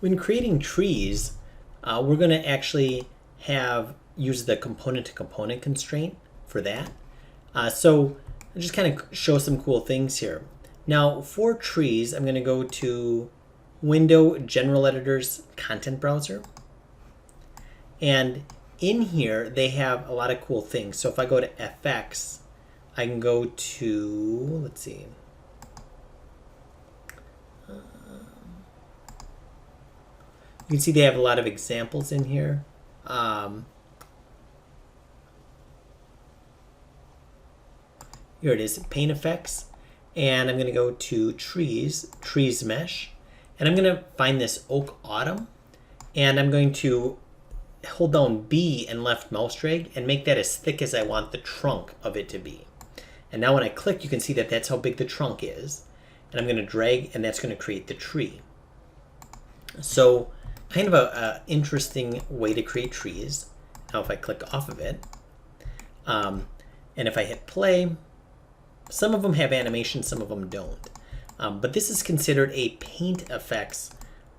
when creating trees, we're going to actually use the component-to-component constraint for that. So I'll just kind of show some cool things here. Now for trees, I'm going to go to Window, General Editors, Content Browser. And in here, they have a lot of cool things. So if I go to FX, I can go to, let's see. You can see they have a lot of examples in here. Here it is, Paint Effects. And I'm going to go to Trees Mesh. And I'm going to find this Oak Autumn. And I'm going to hold down B and left mouse drag and make that as thick as I want the trunk of it to be. And now when I click, you can see that that's how big the trunk is. And I'm going to drag, and that's going to create the tree. So kind of a interesting way to create trees. Now if I click off of it, and if I hit play, some of them have animation, some of them don't. But this is considered a paint effects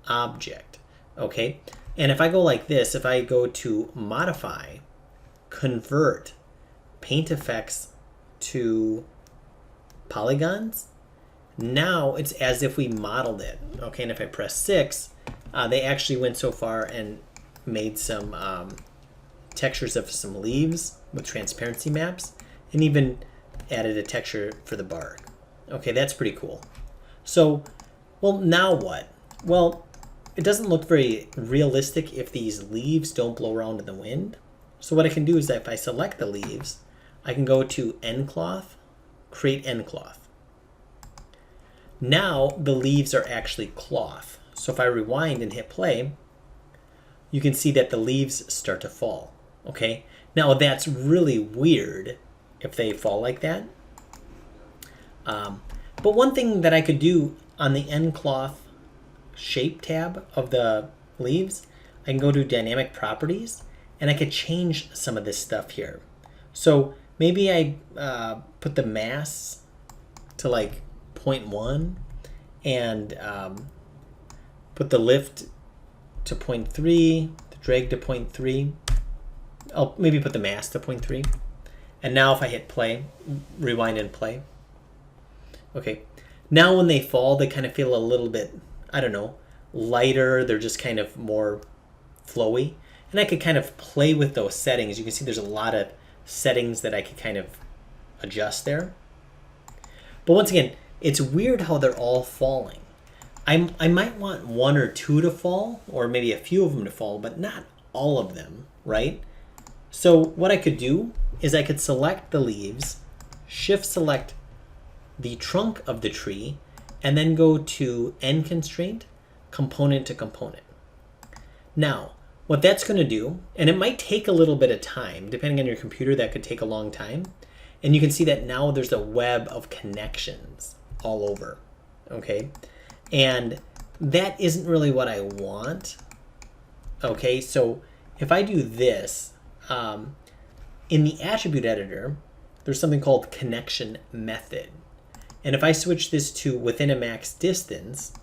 object, okay? And if I go like this, if I go to modify, convert paint effects to polygons, now it's as if we modeled it, okay? And if I press 6, they actually went so far and made some textures of some leaves with transparency maps, and even added a texture for the bark. Okay, that's pretty cool. So, well, now what? Well, it doesn't look very realistic if these leaves don't blow around in the wind. So what I can do is that if I select the leaves, I can go to nCloth, create nCloth. Now the leaves are actually cloth. So if I rewind and hit play, you can see that the leaves start to fall. Okay, now that's really weird if they fall like that. But one thing that I could do on the nCloth shape tab of the leaves, I can go to dynamic properties and I could change some of this stuff here. So maybe I put the mass to like 0.1 and put the lift to 0.3, the drag to 0.3. I'll maybe put the mass to 0.3. And now if I hit play, rewind and play. Okay, now when they fall, they kind of feel a little bit, I don't know, lighter. They're just kind of more flowy. And I could kind of play with those settings. You can see there's a lot of settings that I could kind of adjust there. But once again, it's weird how they're all falling. I might want 1 or 2 to fall, or maybe a few of them to fall, but not all of them, right? So what I could do is I could select the leaves, shift select the trunk of the tree, and then go to End Constraint, Component to Component. Now, what that's going to do, and it might take a little bit of time, depending on your computer, that could take a long time. And you can see that now there's a web of connections all over, okay? And that isn't really what I want, okay? So if I do this, in the attribute editor, there's something called connection method. And if I switch this to within a max distance,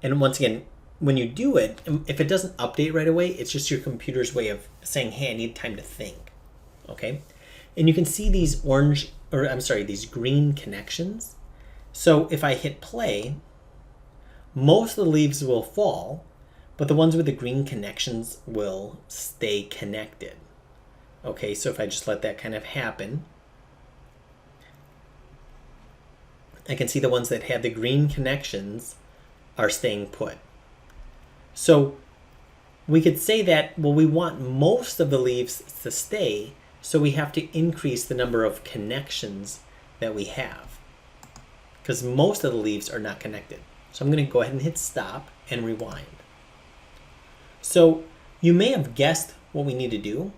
and once again, when you do it, if it doesn't update right away, it's just your computer's way of saying, hey, I need time to think, okay? And you can see these these green connections. So if I hit play, most of the leaves will fall, but the ones with the green connections will stay connected. Okay, so if I just let that kind of happen, I can see the ones that have the green connections are staying put. So we could say that, well, we want most of the leaves to stay, so we have to increase the number of connections that we have, because most of the leaves are not connected. So I'm going to go ahead and hit stop and rewind. So you may have guessed what we need to do.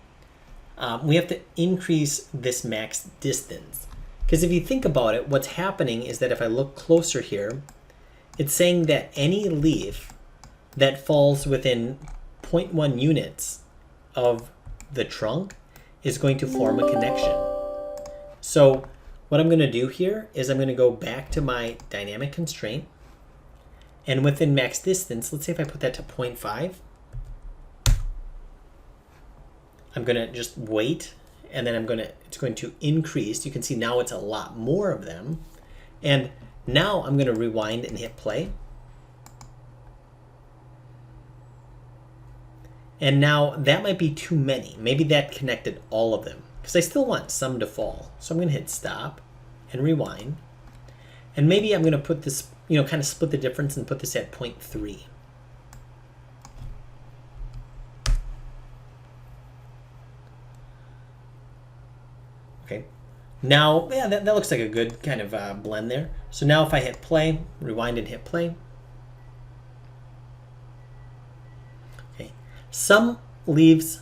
We have to increase this max distance. Because if you think about it, what's happening is that if I look closer here, it's saying that any leaf that falls within 0.1 units of the trunk is going to form a connection. So what I'm going to do here is I'm going to go back to my dynamic constraint, And within max distance, let's say if I put that to 0.5, I'm going to just wait, and then it's going to increase. You can see now it's a lot more of them. And now I'm going to rewind and hit play. And now that might be too many. Maybe that connected all of them, because I still want some to fall. So I'm going to hit stop and rewind. And maybe I'm going to put this, kind of split the difference and put this at 0.3. Okay. Now, yeah, that looks like a good kind of blend there. So now if I hit play, rewind and hit play. Okay. Some leaves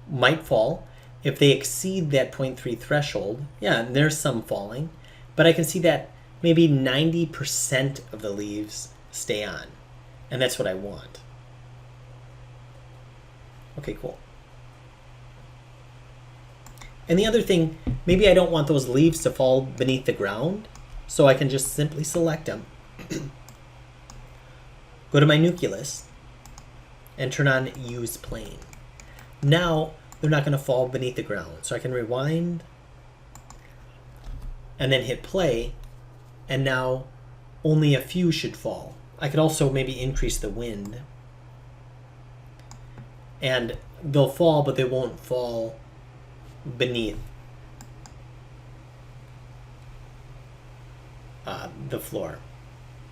might fall if they exceed that 0.3 threshold. Yeah, there's some falling. But I can see that maybe 90% of the leaves stay on. And that's what I want. Okay, cool. And the other thing, maybe I don't want those leaves to fall beneath the ground, so I can just simply select them. Go to my nucleus and turn on Use Plane. Now they're not going to fall beneath the ground, so I can rewind and then hit play, and now only a few should fall. I could also maybe increase the wind, and they'll fall, but they won't fall beneath the floor.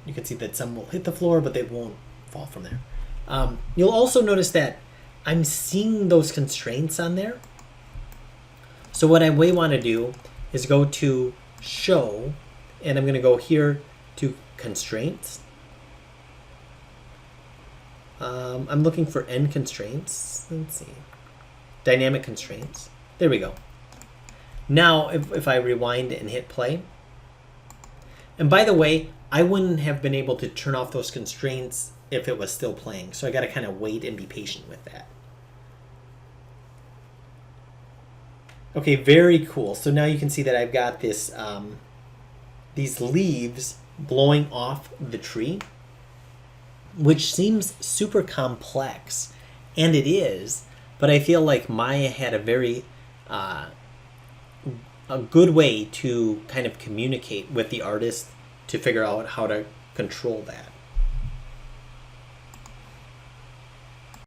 You can see that some will hit the floor, but they won't fall from there. You'll also notice that I'm seeing those constraints on there. So what I may want to do is go to Show, and I'm going to go here to Constraints. I'm looking for End Constraints. Let's see. Dynamic Constraints. There we go. Now, if I rewind and hit play, and by the way, I wouldn't have been able to turn off those constraints if it was still playing. So I got to kind of wait and be patient with that. Okay, very cool. So now you can see that I've got this these leaves blowing off the tree, which seems super complex, and it is. But I feel like Maya had a very a good way to kind of communicate with the artist to figure out how to control that.